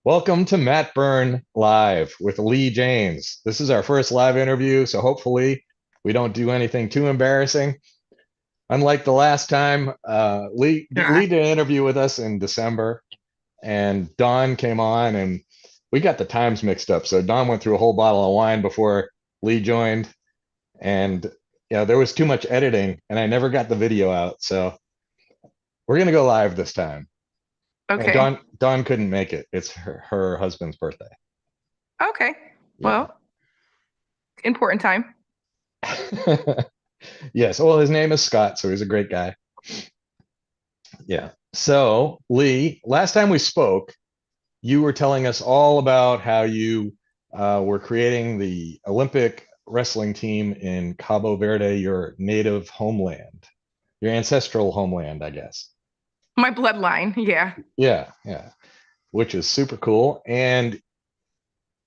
Welcome to Matburn Live with Leigh Jaynes. This is our first live interview, so hopefully we don't do anything too embarrassing. Unlike the last time, Leigh Sure. did an interview with us in December, and Don came on, and we got the times mixed up. So Don went through a whole bottle of wine before Leigh joined, and there was too much editing, and I never got the video out. So we're gonna go live this time. And Okay. Don couldn't make it. It's her husband's birthday. Okay. Yeah. Well, important time. Yes. Well, his name is Scott, so he's a great guy. Yeah. So, Leigh, last time we spoke, you were telling us all about how you were creating the Olympic wrestling team in Cabo Verde, your native homeland, your ancestral homeland, I guess. My bloodline. Yeah. Yeah. Yeah. Which is super cool. And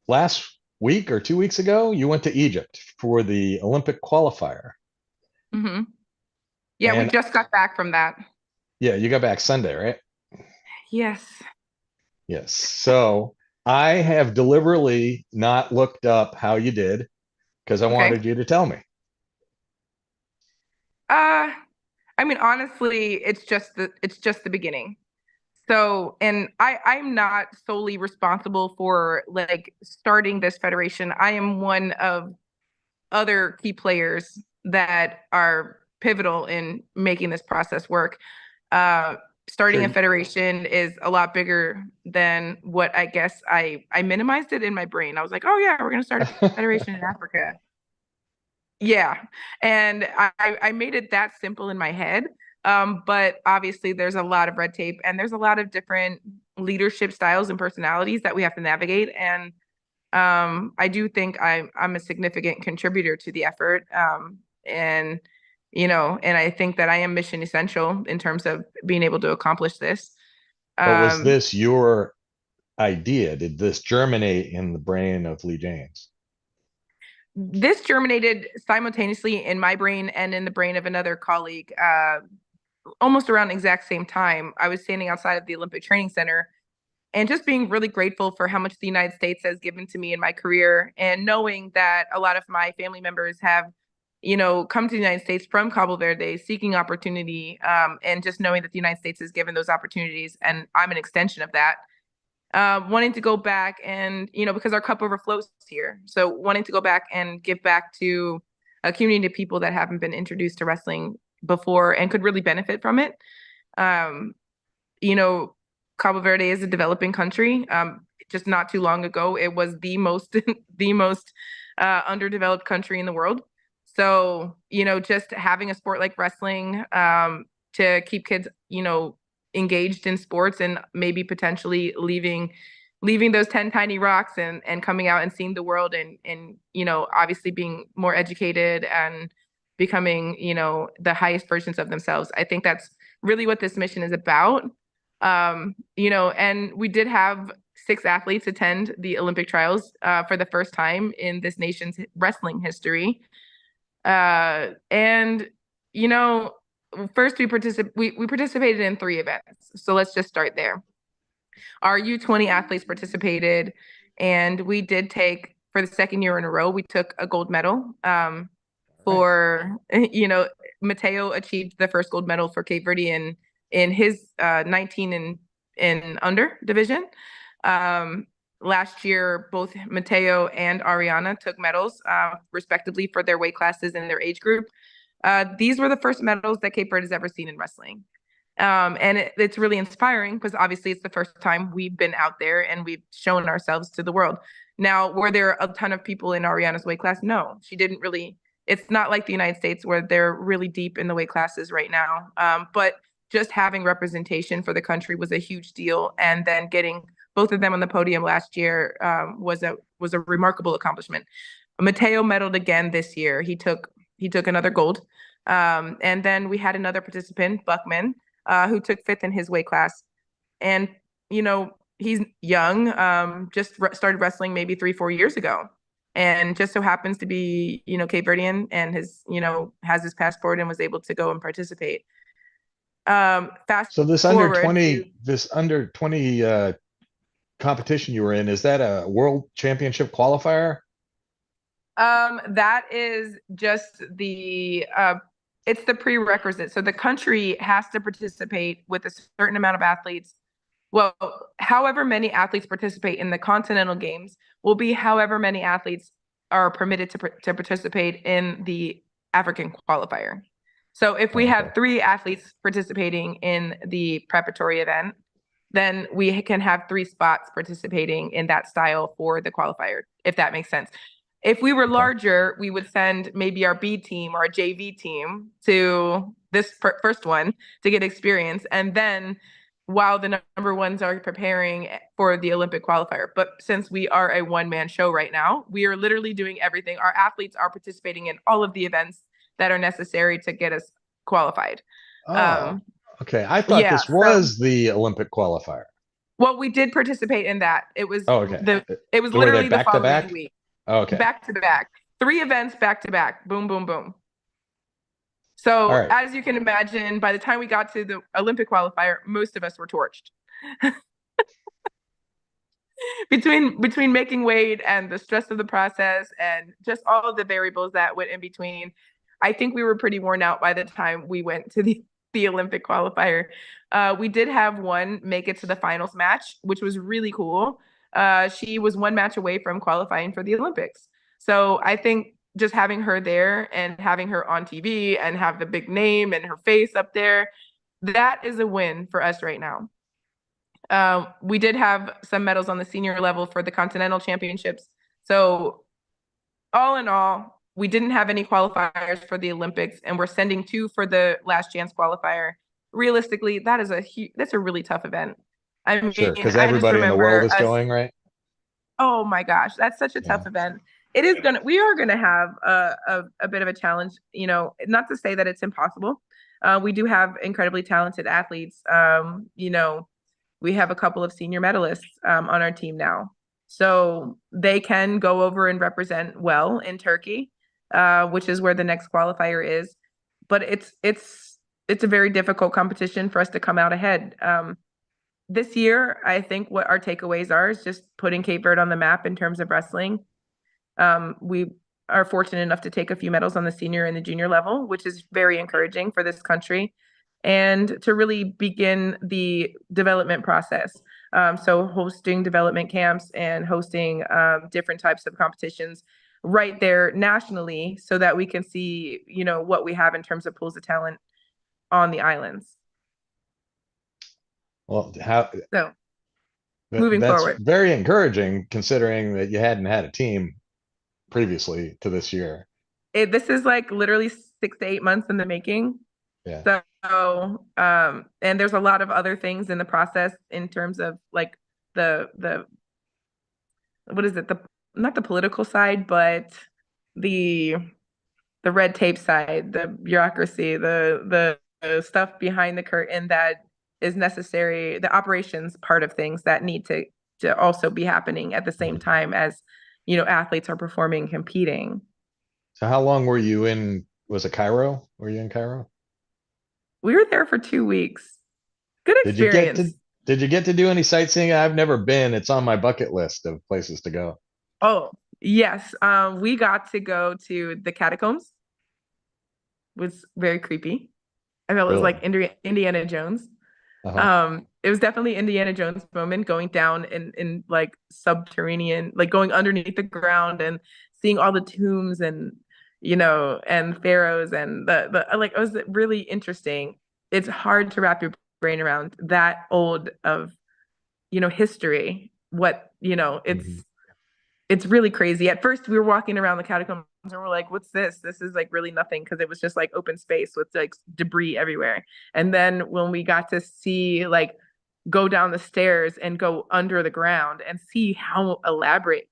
last week or 2 weeks ago, you went to Egypt for the Olympic qualifier. hmm Yeah, we And just got back from that. yeah, you got back Sunday, right? Yes. Yes. So I have deliberately not looked up how you did because I Okay. wanted you to tell me. Uh, I mean, honestly, it's just the beginning. So, and I'm not solely responsible for like starting this federation. I am one of other key players that are pivotal in making this process work. Uh, Starting a Sure. federation is a lot bigger than what I guess I minimized it in my brain. I was like, oh yeah, we're gonna start a federation in Africa. Yeah, and I made it that simple in my head. But obviously, there's a lot of red tape, and there's a lot of different leadership styles and personalities that we have to navigate. And I do think I'm a significant contributor to the effort. And and I think that I am mission essential in terms of being able to accomplish this. But was Um, this your idea? Did this germinate in the brain of Leigh Jaynes? this germinated simultaneously in my brain and in the brain of another colleague, almost around the exact same time. I was standing outside of the Olympic Training Center and just being really grateful for how much the United States has given to me in my career, and knowing that a lot of my family members have, come to the United States from Cabo Verde seeking opportunity, and just knowing that the United States has given those opportunities, and I'm an extension of that. Wanting to go back and, because our cup overflows here. So wanting to go back and give back to a community of people that haven't been introduced to wrestling before and could really benefit from it. Um, you know, Cabo Verde is a developing country. Just not too long ago, it was the most the most underdeveloped country in the world. So, just having a sport like wrestling, to keep kids, engaged in sports and maybe potentially leaving those 10 tiny rocks and coming out and seeing the world and obviously being more educated and becoming, the highest versions of themselves. I think that's really what this mission is about. And we did have 6 athletes attend the Olympic trials for the first time in this nation's wrestling history. And you know, first we participated in 3 events. So let's just start there. Our U20 athletes participated, and we did take, for the second year in a row, we took a gold medal. All right. For Mateo achieved the first gold medal for Cape Verde in his 19 and under division. Um, Last year, both Mateo and Ariana took medals, respectively, for their weight classes and their age group. These were the first medals that Cape Verde has ever seen in wrestling. And it's really inspiring because obviously it's the first time we've been out there and we've shown ourselves to the world. Now, were there a ton of people in Ariana's weight class? No, she didn't really. It's not like the United States where they're really deep in the weight classes right now. But just having representation for the country was a huge deal, and then getting both of them on the podium last year, was a remarkable accomplishment. Mateo medaled again this year. He took another gold, and then we had another participant, Buckman, who took fifth in his weight class. And, he's young, just started wrestling maybe 3, 4 years ago. And just so happens to be, Cape Verdean and has his passport and was able to go and participate. Fast So forward to, this under 20 competition you were in, is that a world championship qualifier? That is just it's the prerequisite. So the country has to participate with a certain amount of athletes. Well, however many athletes participate in the continental games will be however many athletes are permitted to participate in the African qualifier. So if we Oh, have okay. 3 athletes participating in the preparatory event, then we can have 3 spots participating in that style for the qualifier, if that makes sense. If we were Okay. larger, we would send maybe our B team or our JV team to this first one to get experience. And then while the number ones are preparing for the Olympic qualifier. But since we are a one-man show right now, we are literally doing everything. Our athletes are participating in all of the events that are necessary to get us qualified. Oh, Um, okay. I thought yeah, this so was the Olympic qualifier. well, we did participate in that. Oh, okay. It was Were they literally the back to following back? week, Oh, okay. back to back, 3 events back to back, boom, boom, boom. All So right. as you can imagine, by the time we got to the Olympic qualifier, most of us were torched. Between making weight and the stress of the process and just all of the variables that went in between, I think we were pretty worn out by the time we went to the Olympic qualifier. We did have one make it to the finals match, which was really cool. She was 1 match away from qualifying for the Olympics. So I think just having her there and having her on TV and have the big name and her face up there, that is a win for us right now. We did have some medals on the senior level for the continental championships. So all in all, we didn't have any qualifiers for the Olympics, and we're sending 2 for the last chance qualifier. Realistically, that's a really tough event. I Sure. mean, Because I just everybody in the world remember is us. going, right? Oh my gosh, that's such a Yeah. tough event. We are gonna have a bit of a challenge. Not to say that it's impossible. We do have incredibly talented athletes. We have a couple of senior medalists on our team now. So they can go over and represent well in Turkey, which is where the next qualifier is. But it's a very difficult competition for us to come out ahead. This year, I think what our takeaways are is just putting Cape Verde on the map in terms of wrestling. We are fortunate enough to take a few medals on the senior and the junior level, which is very encouraging for this country, and to really begin the development process. So hosting development camps and hosting different types of competitions right there nationally so that we can see, what we have in terms of pools of talent on the islands. Well, how So moving that's forward. very encouraging considering that you hadn't had a team previously to this year. This is like literally 6 to 8 months in the making. Yeah. And there's a lot of other things in the process in terms of like the what is it? The not the political side, but the the red tape side, the bureaucracy, the stuff behind the curtain that is necessary, the operations part of things that need to also be happening at the same Mhm. time as athletes are performing, competing. So how long were you in? Was it Cairo? Were you in Cairo? We were there for 2 weeks. Good Did you get to experience. did you get to do any sightseeing? I've never been. It's on my bucket list of places to go. Oh, yes. We got to go to the catacombs. It was very creepy. I felt it was Really? like Indiana Jones. Uh-huh. It was definitely Indiana Jones moment going down in like subterranean, like going underneath the ground and seeing all the tombs and pharaohs and the like it was really interesting. It's hard to wrap your brain around that old of history. What, Mhm. it's really crazy. At first, we were walking around the catacombs and we're like, what's this? This is like really nothing because it was just like open space with like debris everywhere. And then when we got to see like go down the stairs and go under the ground and see how elaborate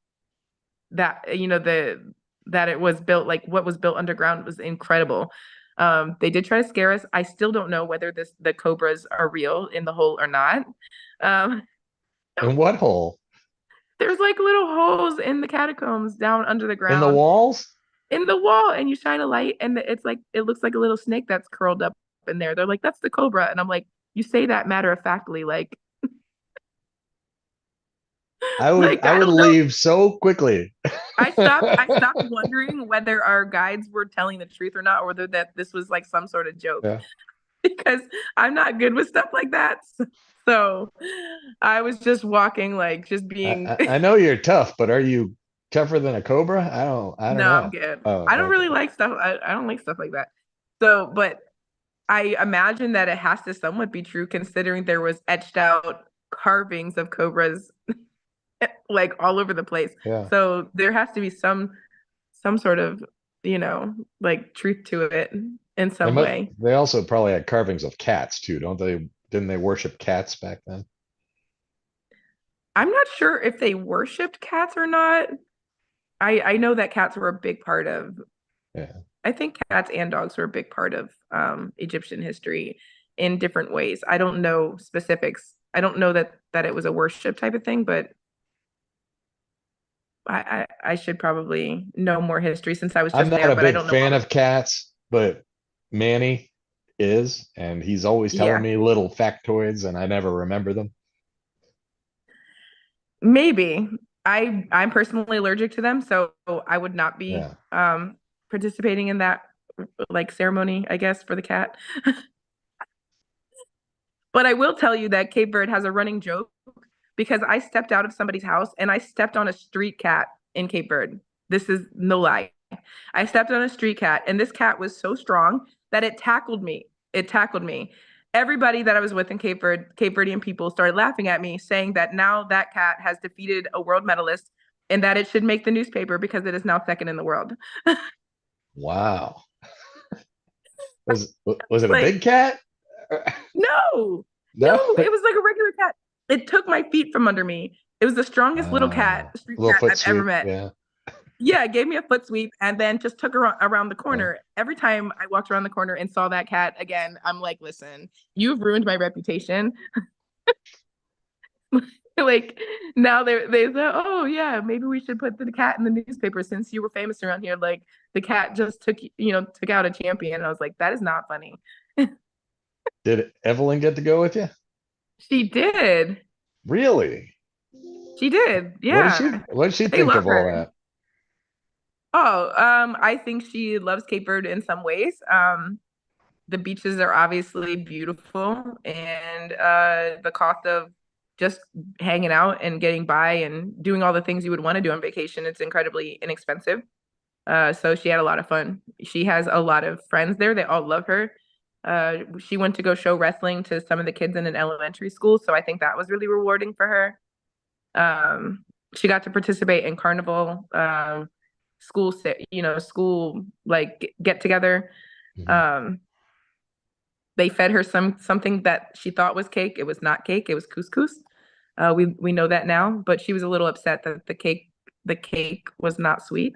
that, that it was built, like what was built underground was incredible. They did try to scare us. I still don't know whether the cobras are real in the hole or not. Um, In what hole? there's like little holes in the catacombs down under the In the ground walls? in the wall, and you shine a light and it's like it looks like a little snake that's curled up in there. They're like, that's the cobra. And I'm like, you say that matter of factly, like Like, I I would don't know. leave so quickly. I stopped wondering whether our guides were telling the truth or not, or whether that this was like some sort of joke Yeah. because I'm not good with stuff like that. So I was just walking, like just being, I know you're tough, but are you tougher than a cobra? I don't no, I'm know. good. I Oh, don't okay. really like stuff. I don't like stuff like that. So, but I imagine that it has to somewhat be true considering there was etched out carvings of cobras like all over the place. Yeah. So there has to be some sort of, like truth to it in some way. They also probably had carvings of cats too, don't they? Didn't they worship cats back then? I'm not sure if they worshipped cats or not. I know that cats were a big part of, Yeah. I think cats and dogs were a big part of Egyptian history in different ways. I don't know specifics. I don't know that it was a worship type of thing, but I should probably know more history since I was I'm just not there, a but I big don't know fan all of of cats, but Manny is, and he's always telling yeah. me little factoids, and I never remember them. Maybe. I'm personally allergic to them, so I would not be Yeah. participating in that like ceremony, I guess, for the cat. But I will tell you that Cape Verde has a running joke because I stepped out of somebody's house and I stepped on a street cat in Cape Verde. This is no lie. I stepped on a street cat and this cat was so strong that it tackled me. It tackled me. Everybody that I was with in Cape Verde, Cape Verdean people started laughing at me, saying that now that cat has defeated a world medalist and that it should make the newspaper because it is now second in the world. Wow. Was it a Like, big cat? no, No. no, it was like a regular cat. It took my feet from under me. It was the strongest little cat, A street little cat foot I've ever sweep. met. Yeah. Yeah, it gave me a foot sweep and then just took her around the Yeah. corner. Every time I walked around the corner and saw that cat again, I'm like, listen, you've ruined my reputation. Like now they say, oh yeah, maybe we should put the cat in the newspaper since you were famous around here. Like the cat just took out a champion. And I was like, that is not funny. Did Evelyn get to go with you? She did. Really? She did. Yeah. What did she They think love of all her. that? Oh, I think she loves Cape Verde in some ways. The beaches are obviously beautiful, and the cost of just hanging out and getting by and doing all the things you would want to do on vacation, it's incredibly inexpensive. So she had a lot of fun. She has a lot of friends there. They all love her. She went to go show wrestling to some of the kids in an elementary school, so I think that was really rewarding for her. She got to participate in carnival, school like get together. Mhm. Um, they fed her something that she thought was cake. It was not cake. It was couscous. We know that now, but she was a little upset that the cake was not sweet.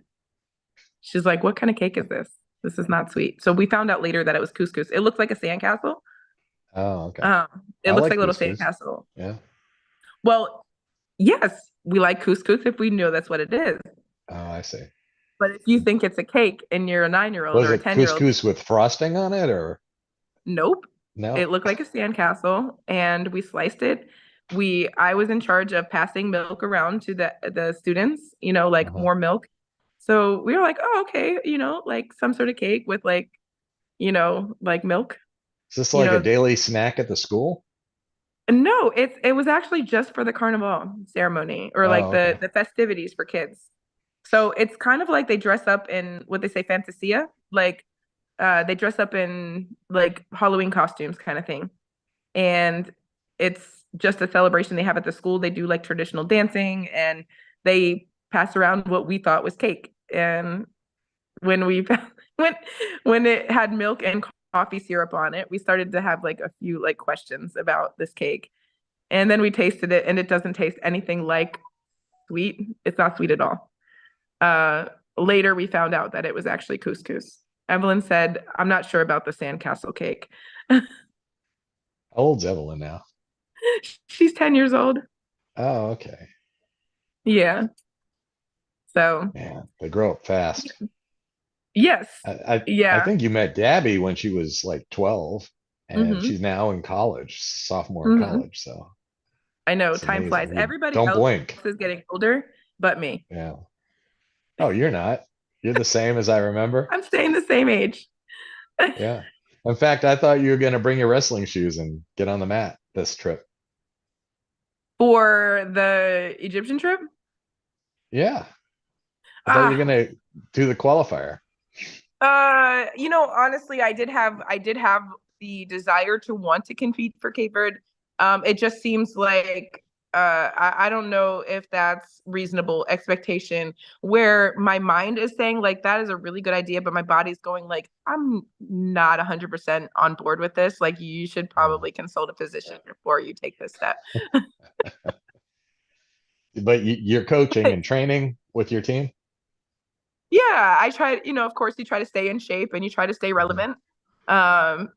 She's like, "What kind of cake is this? This is not sweet." So we found out later that it was couscous. It looked like a sandcastle. Oh, okay. Um, it I looks like like a little couscous. sandcastle. Yeah. Well, yes, we like couscous if we know that's what it is. Oh, I see. But if you think it's a cake and you're a 9-year-old Was or a it 10-year-old, couscous with frosting on it or nope. no? It looked like a sandcastle and we sliced it. I was in charge of passing milk around to the students, like Uh-huh. more milk. So we were like, oh, okay, like some sort of cake with like, like milk, Is this you like a know. daily snack at the school? No, it was actually just for the carnival ceremony or like Oh, okay. the festivities for kids. So it's kind of like they dress up in what they say fantasia, like they dress up in like Halloween costumes kind of thing. And it's just a celebration they have at the school. They do like traditional dancing and they pass around what we thought was cake. And when we when when it had milk and coffee syrup on it, we started to have like a few like questions about this cake. And then we tasted it and it doesn't taste anything like sweet. It's not sweet at all. Later we found out that it was actually couscous. Evelyn said, I'm not sure about the sandcastle cake. How old's Evelyn now? She's 10 years old. Oh, okay. Yeah. So, Yeah, they grow up fast. yes. I Yeah. think you met Gabby when she was like 12, and hmm she's now in college, sophomore in hmm college. So I know It's time flies. amazing. You Everybody don't else blink. is getting older, but me. Yeah. Oh, you're not. You're the same as I remember. I'm staying the same age. Yeah. In fact, I thought you were going to bring your wrestling shoes and get on the mat this trip. For the Egyptian trip? Yeah. I thought you were Ah, going to do the qualifier. honestly, I did have the desire to want to compete for Cape Verde. It just seems like I don't know if that's reasonable expectation where my mind is saying like that is a really good idea, but my body's going like I'm not 100% on board with this. Like you should Uh, probably consult a physician before you take this step. but you're coaching and training with your team? Yeah, I try, of course you try to stay in shape and you try to stay Mhm. relevant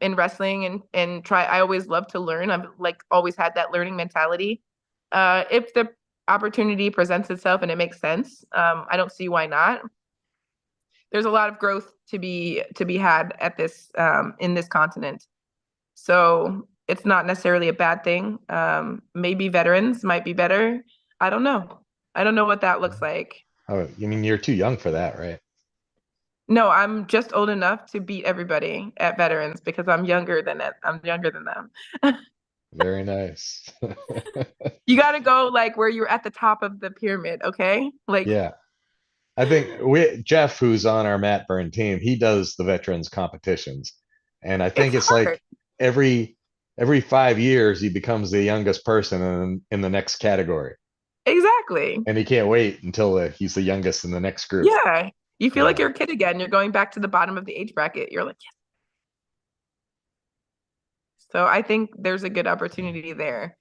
in wrestling and try I always love to learn. I've like always had that learning mentality. If the opportunity presents itself and it makes sense, I don't see why not. There's a lot of growth to be had at this in this continent. So it's not necessarily a bad thing. Maybe veterans might be better. I don't know. I don't know what that looks like. Oh, you mean you're too young for that, right? No, I'm just old enough to beat everybody at veterans because I'm younger than it. I'm younger than them. Very nice. You got to go like where you're at the top of the pyramid, okay? Like Yeah. I think Jeff, who's on our Matburn team, he does the veterans competitions. And I it's think it's hard. like every every 5 years he becomes the youngest person in the next category. Exactly. And he can't wait until he's the youngest in the next group. Yeah. You feel like Yeah. you're a kid again. You're going back to the bottom of the age bracket. You're like, yes. So I think there's a good opportunity there.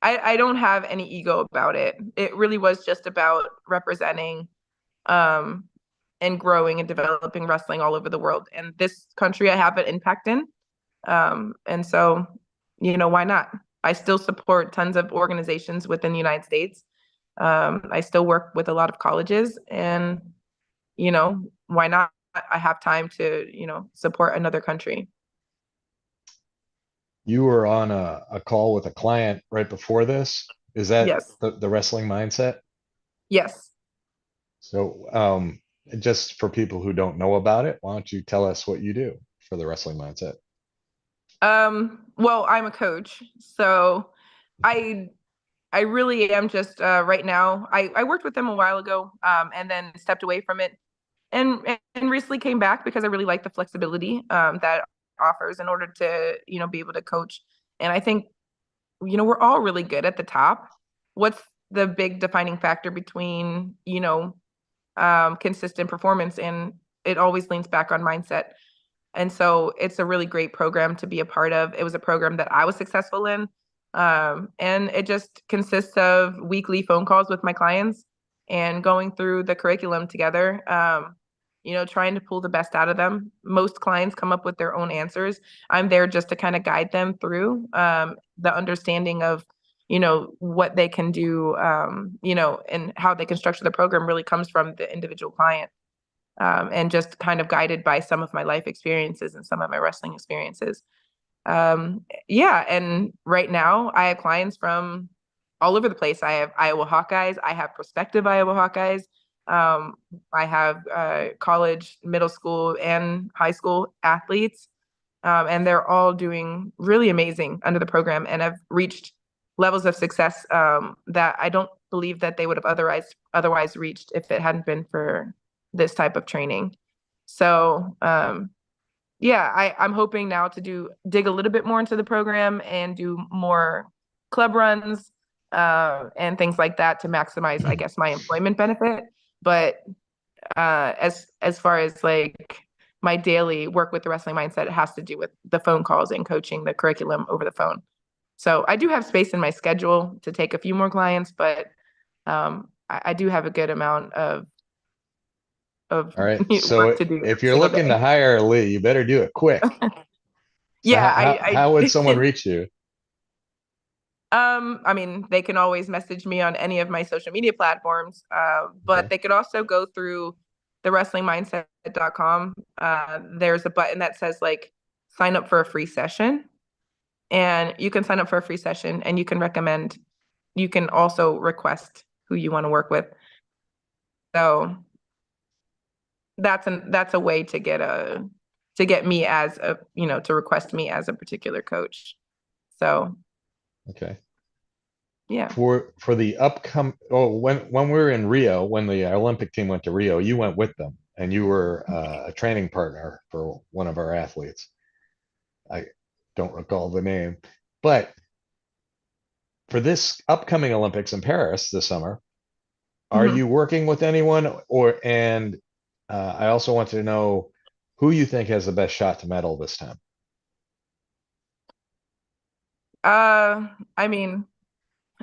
I don't have any ego about it. It really was just about representing um, and growing and developing wrestling all over the world. And this country I have an impact in. And so, why not? I still support tons of organizations within the United States. I still work with a lot of colleges, and why not? I have time to, support another country. You were on a call with a client right before this. Is that Yes, the wrestling mindset? yes. So, just for people who don't know about it, why don't you tell us what you do for the wrestling mindset? Well, I'm a coach, so I I really am just right now. I worked with them a while ago, and then stepped away from it and recently came back because I really like the flexibility that offers in order to be able to coach. And I think we're all really good at the top. What's the big defining factor between consistent performance? And it always leans back on mindset. And so it's a really great program to be a part of. It was a program that I was successful in. And it just consists of weekly phone calls with my clients and going through the curriculum together, trying to pull the best out of them. Most clients come up with their own answers. I'm there just to kind of guide them through the understanding of, what they can do, and how they can structure the program really comes from the individual client and just kind of guided by some of my life experiences and some of my wrestling experiences. Yeah, and right now I have clients from all over the place. I have Iowa Hawkeyes, I have prospective Iowa Hawkeyes, um, I have college, middle school, and high school athletes, and they're all doing really amazing under the program and have reached levels of success that I don't believe that they would have otherwise reached if it hadn't been for this type of training. So yeah, I'm hoping now to dig a little bit more into the program and do more club runs and things like that to maximize, I guess, my employment benefit. But as far as like my daily work with the wrestling mindset, it has to do with the phone calls and coaching the curriculum over the phone. So I do have space in my schedule to take a few more clients, but I do have a good amount of All right. work So to do if every you're single looking to day. hire Leigh, you better do it quick. So Yeah, how would someone reach you? I mean, they can always message me on any of my social media platforms, but Okay. they could also go through the wrestlingmindset.com. There's a button that says like sign up for a free session, and you can sign up for a free session and you can recommend, you can also request who you want to work with. So that's a way to get me as a, to request me as a particular coach. So Okay. yeah. For the upcoming, when we were in Rio, when the Olympic team went to Rio, you went with them and you were a training partner for one of our athletes. I don't recall the name, but for this upcoming Olympics in Paris this summer, are Mhm. you working with anyone I also want to know who you think has the best shot to medal this time. I mean,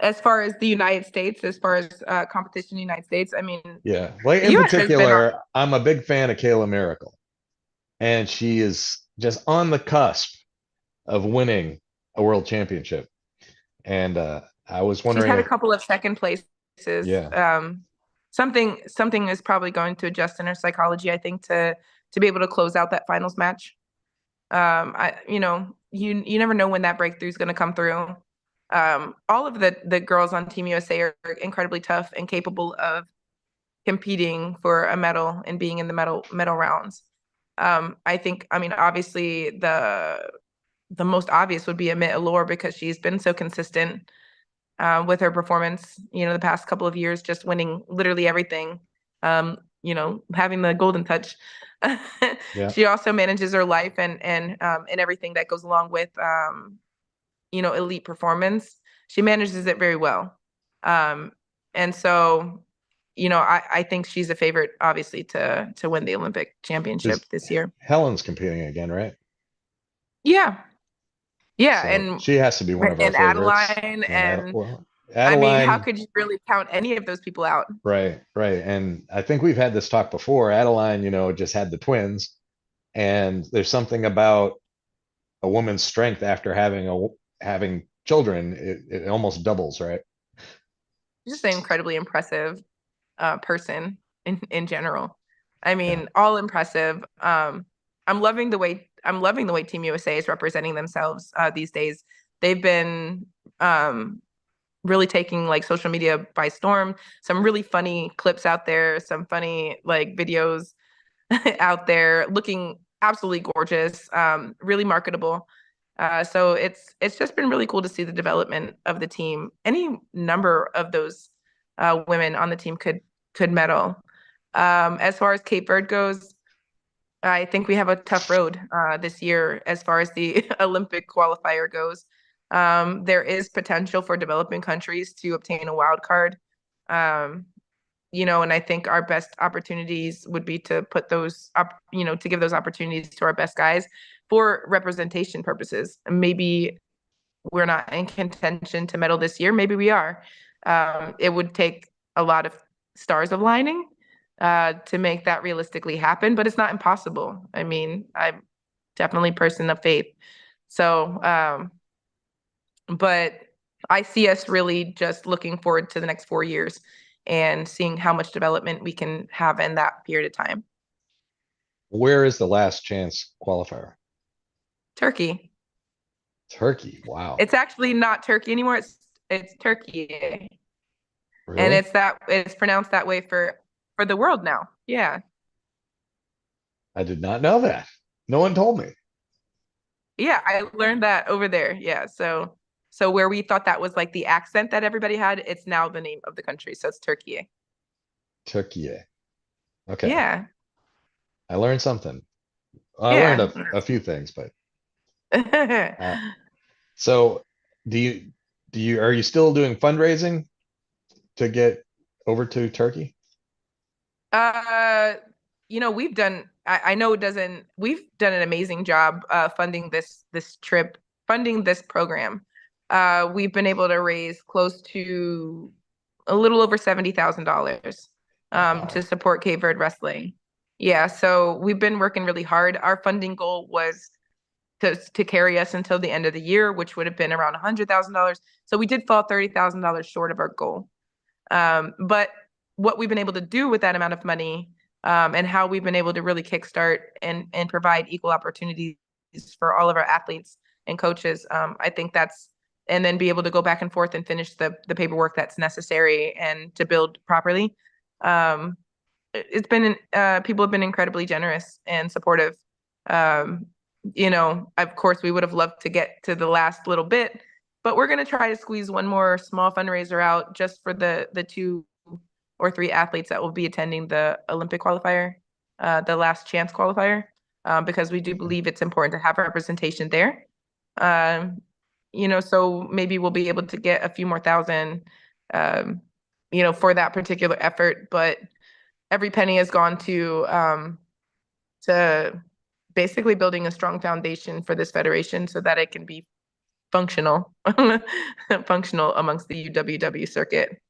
as far as the United States, as far as competition in the United States, I mean, Yeah. Like the in U.S. has been on. particular, I'm a big fan of Kayla Miracle, and she is just on the cusp of winning a world championship. And I was She's wondering had a if, couple of second places. yeah, Something is probably going to adjust in her psychology, I think, to be able to close out that finals match. You never know when that breakthrough is going to come through. All of the girls on Team USA are incredibly tough and capable of competing for a medal and being in the medal rounds. I mean, obviously the most obvious would be Amit Allure because she's been so consistent with her performance, the past couple of years, just winning literally everything, having the golden touch. yeah. She also manages her life and everything that goes along with, elite performance. She manages it very well. Um, and so, I think she's a favorite, obviously, to win the Olympic championship Because this year. Helen's competing again, right? Yeah, yeah, So she has to be one of our and favorites. Adeline, And and I mean, how Adeline, could you really count any of those people out? right, right. And I think we've had this talk before. Adeline, just had the twins, and there's something about a woman's strength after having children. It almost doubles, right? Just an incredibly impressive person in general. I Yeah. mean, all impressive. I'm loving the way Team USA is representing themselves these days. They've been really taking like social media by storm. Some really funny clips out there, some funny like videos out there, looking absolutely gorgeous, really marketable. So it's just been really cool to see the development of the team. Any number of those women on the team could medal. As far as Cape Verde goes, I think we have a tough road this year as far as the Olympic qualifier goes. There is potential for developing countries to obtain a wild card. Um, and I think our best opportunities would be to put those up, to give those opportunities to our best guys for representation purposes. Maybe we're not in contention to medal this year. Maybe we are. It would take a lot of stars aligning to make that realistically happen, but it's not impossible. I mean, I'm definitely a person of faith. So, but I see us really just looking forward to the next 4 years and seeing how much development we can have in that period of time. Where is the last chance qualifier? Turkey. Turkey. Wow. It's actually not Turkey anymore. It's Turkey, and Really? it's pronounced that way for the world now. Yeah, I did not know that. No one told me. yeah. I learned that over there. Yeah. So where we thought that was like the accent that everybody had, it's now the name of the country. So it's Turkey. Turkey. Okay. Yeah. I learned something. Well, I learned Yeah. a few things, but uh, so do are you still doing fundraising to get over to Turkey? Uh, I know it doesn't, we've done an amazing job funding this trip, funding this program. We've been able to raise close to a little over $70,000 to Wow. support Cape Verde wrestling. Yeah, so we've been working really hard. Our funding goal was to carry us until the end of the year, which would have been around $100,000. So we did fall $30,000 short of our goal. But what we've been able to do with that amount of money, and how we've been able to really kickstart and provide equal opportunities for all of our athletes and coaches, I think and then be able to go back and forth and finish the paperwork that's necessary and to build properly. Um, it's been people have been incredibly generous and supportive. Um, of course, we would have loved to get to the last little bit, but we're going to try to squeeze one more small fundraiser out just for the 2 or 3 athletes that will be attending the Olympic qualifier, the last chance qualifier, because we do believe it's important to have representation there. Um, so maybe we'll be able to get a few more thousand, for that particular effort. But every penny has gone to basically building a strong foundation for this federation so that it can be functional, functional amongst the UWW circuit.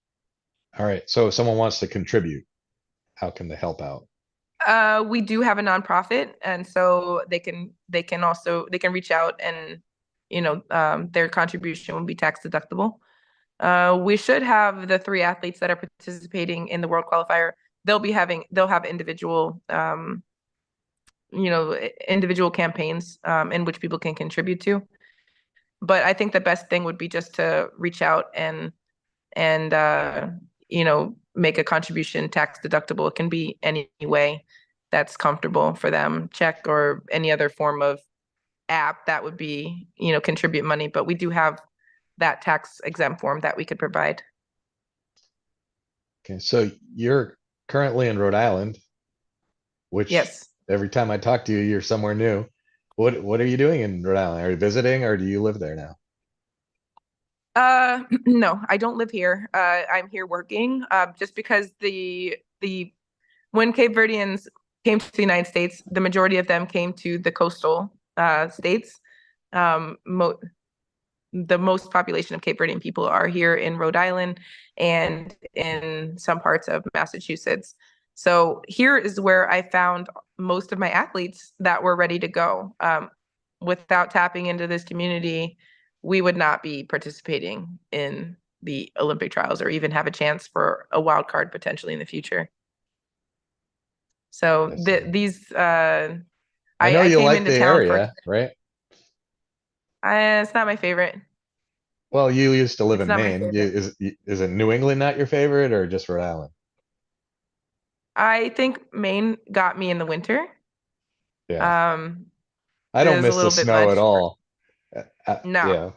All right. So if someone wants to contribute, how can they help out? We do have a nonprofit, and so they can reach out, and their contribution will be tax deductible. We should have the 3 athletes that are participating in the world qualifier. They'll have individual campaigns in which people can contribute to. But I think the best thing would be just to reach out and make a contribution tax deductible. It can be any way that's comfortable for them, check or any other form of app that would be, contribute money. But we do have that tax exempt form that we could provide. Okay. So you're currently in Rhode Island, which Yes. every time I talk to you, you're somewhere new. What are you doing in Rhode Island? Are you visiting or do you live there now? No, I don't live here. I'm here working, just because the when Cape Verdeans came to the United States, the majority of them came to the coastal states. Um, mo the most population of Cape Verdean people are here in Rhode Island and in some parts of Massachusetts. So here is where I found most of my athletes that were ready to go. Without tapping into this community, we would not be participating in the Olympic trials or even have a chance for a wild card potentially in the future. So I see. these I know I you came like into the town for area, right? it's not my favorite. Well, you used to live It's in not my Maine. favorite. Is it New England not your favorite or just Rhode Island? I think Maine got me in the winter. Yeah. Um, I don't is a miss the little bit snow at much. all. No.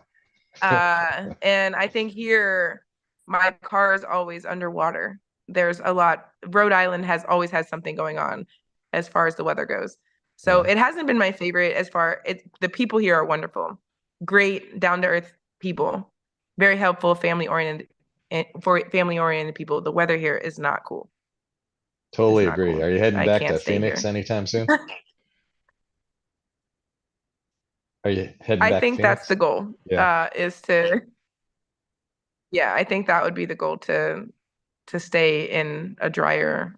Yeah. And I think here my car is always underwater. There's a lot. Rhode Island has always has something going on as far as the weather goes. So Yeah. it hasn't been my favorite as far the people here are wonderful. Great down to earth people. Very helpful, family oriented for family oriented people. The weather here is not cool. It's Totally not agree. cool. Are you heading I back can't to stay Phoenix here. anytime soon? Are you heading I back to think that's Phoenix? the goal. Yeah. Is to Yeah, I think that would be the goal to stay in a drier,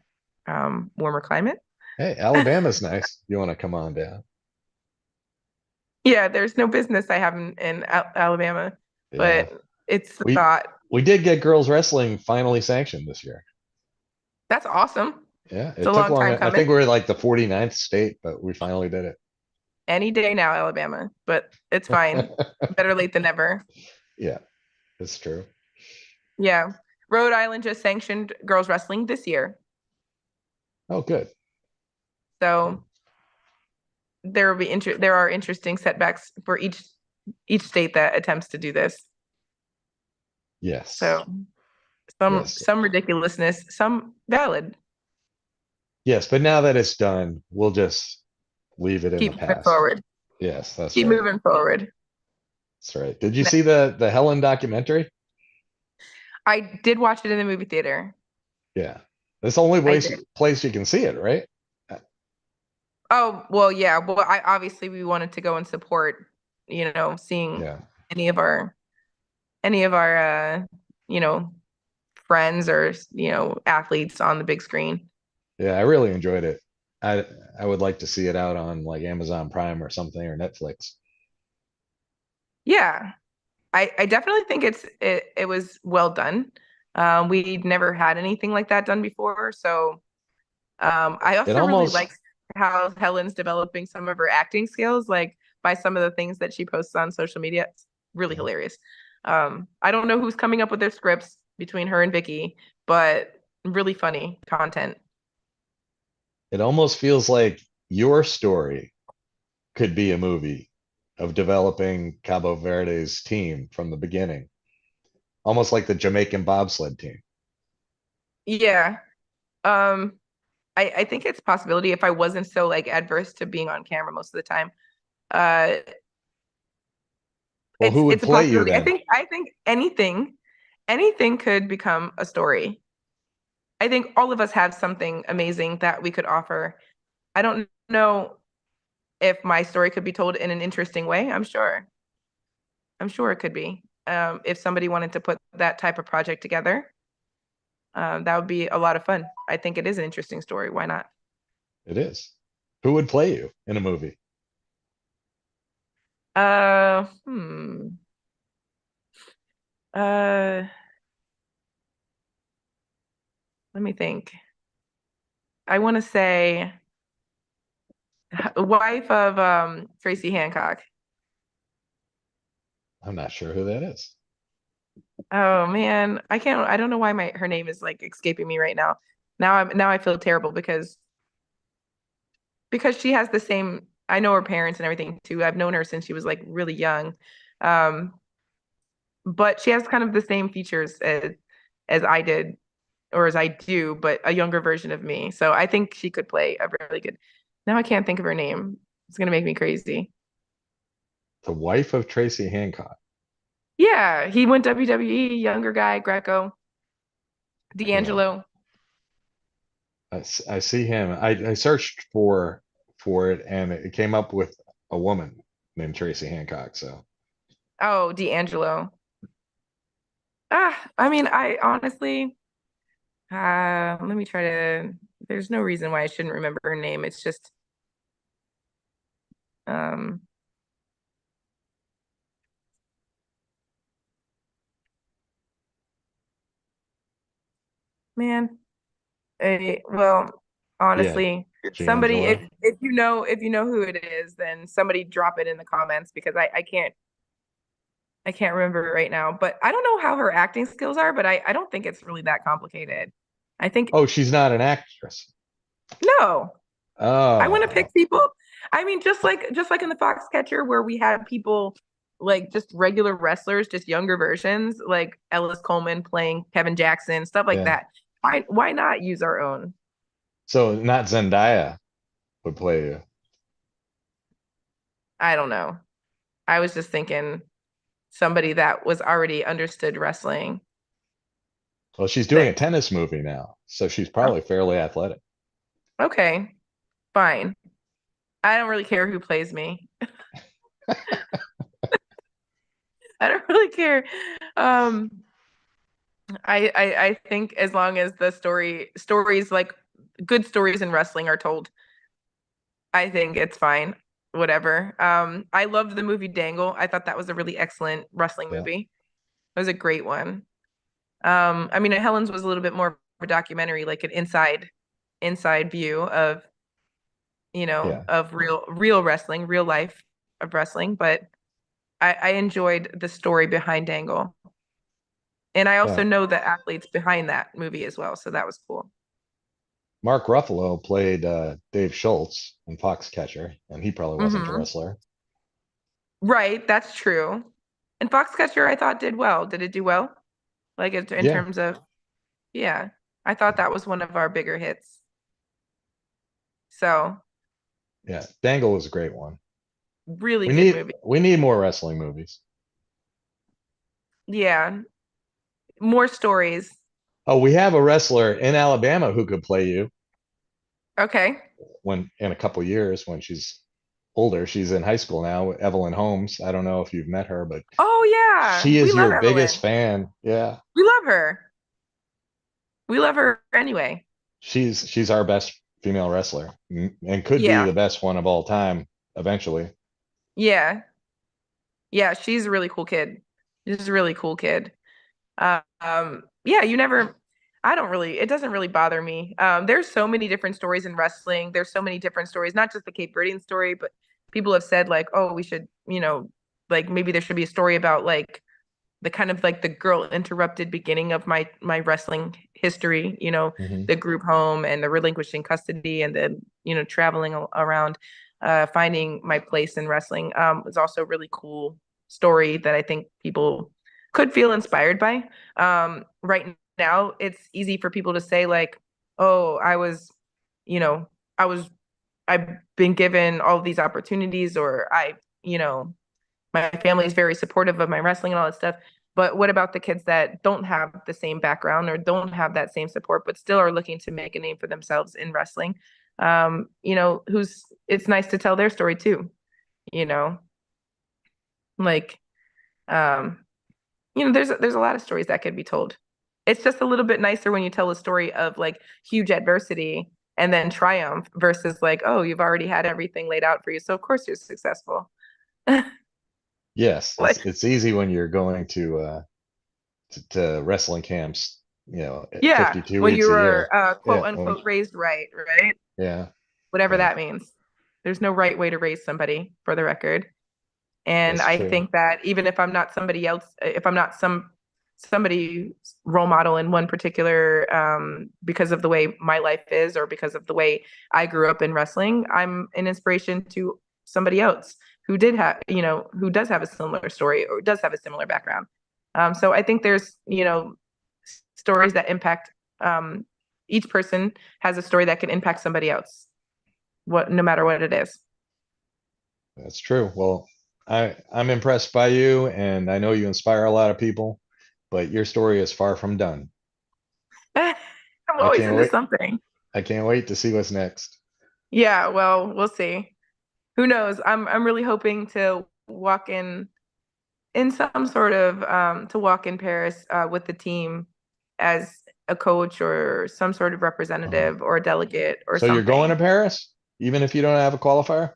warmer climate. Hey, Alabama's nice. You want to come on down? Yeah, there's no business I have in Alabama, Yeah. but it's the We thought. we did get girls wrestling finally sanctioned this year. That's awesome. Yeah, It's a it took long long. time I coming. think we're like the 49th state, but we finally did Any day now, Alabama, but it's fine. it. Better late than never. Yeah, it's true. Yeah. Rhode Island just sanctioned girls wrestling this year. Oh, good. So there are interesting setbacks for each state that attempts to do this. Yes. So some Yes. some ridiculousness, some valid. Yes, but now that it's done, we'll just leave it in the Keep moving past. forward. Yes, that's Keep right. moving forward. That's right. Did you see the Helen documentary? I did watch it in the movie theater. Yeah. That's the only I place did. place you can see it, right? Oh, well, yeah. Well, I obviously we wanted to go and support, seeing Yeah. any of our any of our you know, friends or, athletes on the big screen. Yeah, I really enjoyed it. I would like to see it out on like Amazon Prime or something or Netflix. Yeah. I definitely think it was well done. We'd never had anything like that done before, so I It also really almost like how Helen's developing some of her acting skills, like by some of the things that she posts on social media. It's really yeah. hilarious. I don't know who's coming up with their scripts between her and Vicky, but really funny content. It almost feels like your story could be a movie of developing Cabo Verde's team from the beginning, almost like the Jamaican bobsled team. Yeah. Um, I think it's a possibility if I wasn't so like adverse to being on camera most of the time. Uh, Well, who would it's a play you possibility. then? I think anything could become a story. I think all of us have something amazing that we could offer. I don't know if my story could be told in an interesting way. I'm sure it could be. If somebody wanted to put that type of project together, that would be a lot of fun. I think it is an interesting story. Why not? It is. Who would play you in a movie? Uh, hmm. Uh, Let me think. I want to say wife of Tracy Hancock. I'm not sure who that is. Oh man, I don't know why my her name is like escaping me right now. Now I feel terrible because she has the same, I know her parents and everything too. I've known her since she was like really young. Um, but she has kind of the same features as I did or as I do, but a younger version of me. So I think she could play a really good. Now I can't think of her name. It's gonna make me crazy. The wife of Tracy Hancock. Yeah, he went WWE, younger guy, Greco, Yeah, D'Angelo. I see him. I searched for it and it came up with a woman named Tracy Hancock. So Oh, D'Angelo. I mean, I honestly, let me try to. There's no reason why I shouldn't remember her name. It's just, um, man. Well, yeah, honestly, somebody, D'Angelo. if you know who it is, then somebody drop it in the comments because I can't remember it right now. But I don't know how her acting skills are, but I don't think it's really that complicated. I think Oh, she's not an actress. no. I want to Oh, pick people. I mean, just like in the Foxcatcher where we had people like just regular wrestlers, just younger versions, like Ellis Coleman playing Kevin Jackson, stuff like yeah. that. Why not use our own? So not Zendaya would play you. I don't know. I was just thinking somebody that was already understood wrestling. Well, she's doing a That tennis movie now, so she's oh, probably fairly athletic. okay, fine. I don't really care who plays me. I don't really care. Um, I think as long as the stories like good stories in wrestling are told, I think it's fine. Whatever. I loved the movie Dangle. I thought that was a really excellent wrestling Yeah, movie. It was a great one. I mean, Helen's was a little bit more of a documentary, like an inside view of, yeah, of real wrestling, real life of wrestling. But I enjoyed the story behind Dangle. And I also yeah. know the athletes behind that movie as well. So that was cool. Mark Ruffalo played Dave Schultz in Foxcatcher, and he probably wasn't a Hmm. wrestler. Right, that's true. And Foxcatcher, I thought did well. Did it do well? Like in Yeah, terms of, yeah, I thought that was one of our bigger hits. So yeah. Dangle was a great one. really We good need movie. we need more wrestling movies. Yeah, more stories. Oh, we have a wrestler in Alabama who could play you Okay. when in a couple years when she's older. She's in high school now, Evelyn Holmes. I don't know if you've met her, but Oh yeah, she we is love your biggest Evelyn. fan. Yeah. We love her. We love her anyway. She's our best female wrestler and could be Yeah, the best one of all time eventually. yeah, yeah. She's a really cool kid. She's a really cool kid. Yeah, you never. I don't really. It doesn't really bother me. There's so many different stories in wrestling. There's so many different stories, not just the Cape Verdean story, but people have said like, oh, we should, like maybe there should be a story about like the kind of like the girl interrupted beginning of my wrestling history, Hmm. the group home and the relinquishing custody and the, traveling around, finding my place in wrestling, was also a really cool story that I think people could feel inspired by. Right now, it's easy for people to say like, oh, you know, I was, I've been given all of these opportunities, or my family is very supportive of my wrestling and all that stuff. But what about the kids that don't have the same background or don't have that same support, but still are looking to make a name for themselves in wrestling? Who's it's nice to tell their story too, you know, like, um, there's a lot of stories that could be told. It's just a little bit nicer when you tell a story of like huge adversity and then triumph versus like, oh, you've already had everything laid out for you, so of course you're successful. Yes, Like, it's easy when you're going to wrestling camps, at yeah, 52 when you weeks a were year. quote Yeah, when, unquote raised right, right? yeah, Whatever yeah, that means. There's no right way to raise somebody, for the record. And that's I true. think that even if I'm not somebody else, if I'm not somebody role model in one particular, because of the way my life is or because of the way I grew up in wrestling, I'm an inspiration to somebody else who did have, who does have a similar story or does have a similar background. So I think there's, stories that impact, each person has a story that can impact somebody else, no matter what it is. That's true. Well, I'm impressed by you, and I know you inspire a lot of people, but your story is far from done. I'm I always can't into wait. something. I can't wait to see what's next. Yeah, well, we'll see. Who knows? I'm really hoping to walk in some sort of, to walk in Paris, with the team as a coach or some sort of Oh, representative or a delegate or so you're going something. to Paris, even if you don't have a qualifier?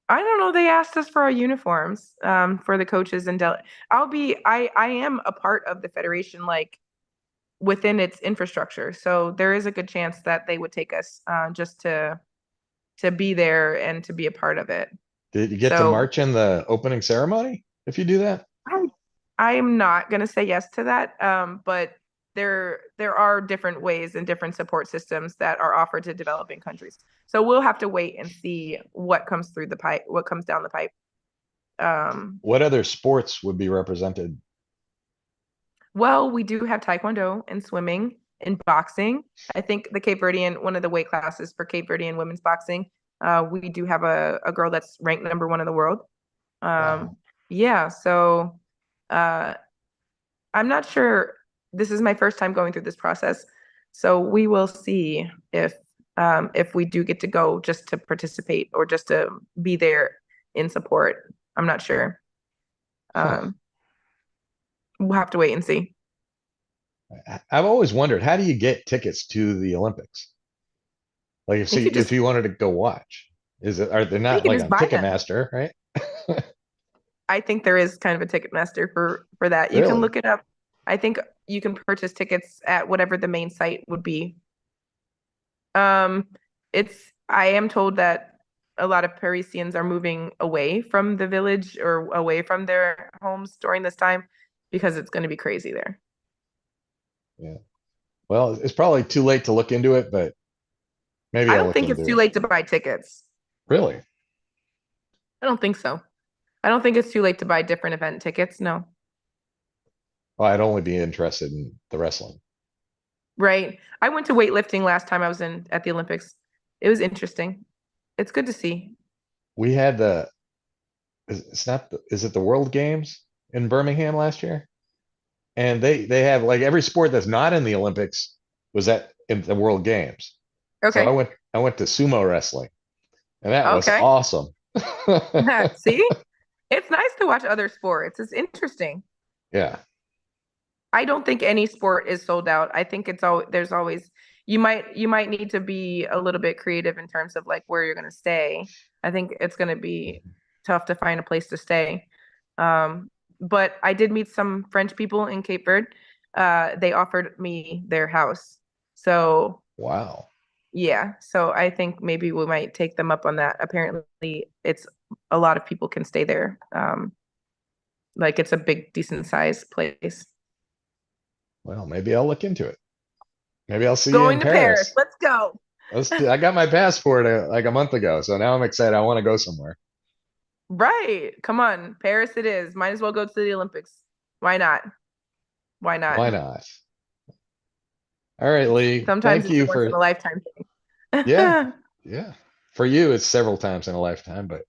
I don't know. They asked us for our uniforms, for the coaches and I am a part of the federation, like within its infrastructure. So there is a good chance that they would take us, just to be there and to be a part of it. Did you get to So march in the opening ceremony if you do that? I, I'm not going to say yes to that, but there are different ways and different support systems that are offered to developing countries. So we'll have to wait and see what comes through the pipe, what comes down the pipe. Um, What other sports would be represented? well, we do have taekwondo and swimming and boxing. I think the Cape Verdean, one of the weight classes for Cape Verdean women's boxing, we do have a girl that's ranked number 1 in the world. Wow. Um, yeah, so uh, I'm not sure. This is my first time going through this process, so we will see if we do get to go just to participate or just to be there in support. I'm not sure. Huh. Um, we'll have to wait and see. I've always wondered, how do you get tickets to the Olympics? Like I think you if just you wanted to go watch, are they I think not you like just on buy them. Ticketmaster, right? I think there is kind of a ticket master for that. You can Really? look it up. I think you can purchase tickets at whatever the main site would be. Um, I am told that a lot of Parisians are moving away from the village or away from their homes during this time because it's going to be crazy there. Yeah. Well, it's probably too late to look into it, but maybe I I'll don't look think it's into too it. late to buy tickets. Really? I don't think so. I don't think it's too late to buy different event tickets. No. Well, I'd only be interested in the wrestling. Right. I went to weightlifting last time I was in at the Olympics. It was interesting. It's good to see. We had it's not, is it the World Games in Birmingham last year? And they have like every sport that's not in the Olympics was at in the World Games. So Okay. I went to sumo wrestling, and that was Okay. awesome. See? It's nice to watch other sports. It's interesting. Yeah. I don't think any sport is sold out. I think there's always you might need to be a little bit creative in terms of like where you're going to stay. I think it's going to be tough to find a place to stay. But I did meet some French people in Cape Verde. They offered me their house. So Wow. yeah, so I think maybe we might take them up on that. Apparently, it's a lot of people can stay there. Like it's a big, decent sized place. Well, maybe I'll look into it. Maybe I'll see you in Going to Paris. Paris. Let's go. I got my passport like a month ago, so now I'm excited. I want to go somewhere. Right. Come on. Paris it is. Might as well go to the Olympics. Why not? Why not? Why not? All right, Leigh. Sometimes Thank it's a you once in a for, lifetime thing. yeah, yeah. For you, it's several times in a lifetime, but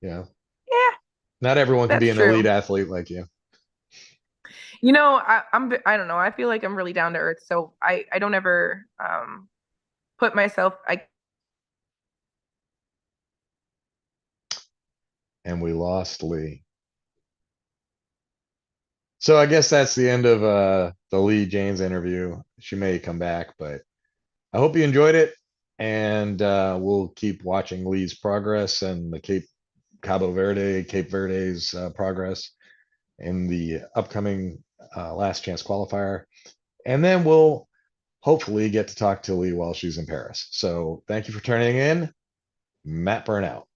you know, Yeah, not everyone can be that's an true. elite athlete like you. I don't know. I feel like I'm really down to earth, so I don't ever put myself I And we lost Leigh. So I guess that's the end of the Leigh Jaynes interview. She may come back, but I hope you enjoyed it. And we'll keep watching Leigh's progress and the Cape Verde's progress in the upcoming last chance qualifier. And then we'll hopefully get to talk to Leigh while she's in Paris. So thank you for turning in. Matburn out.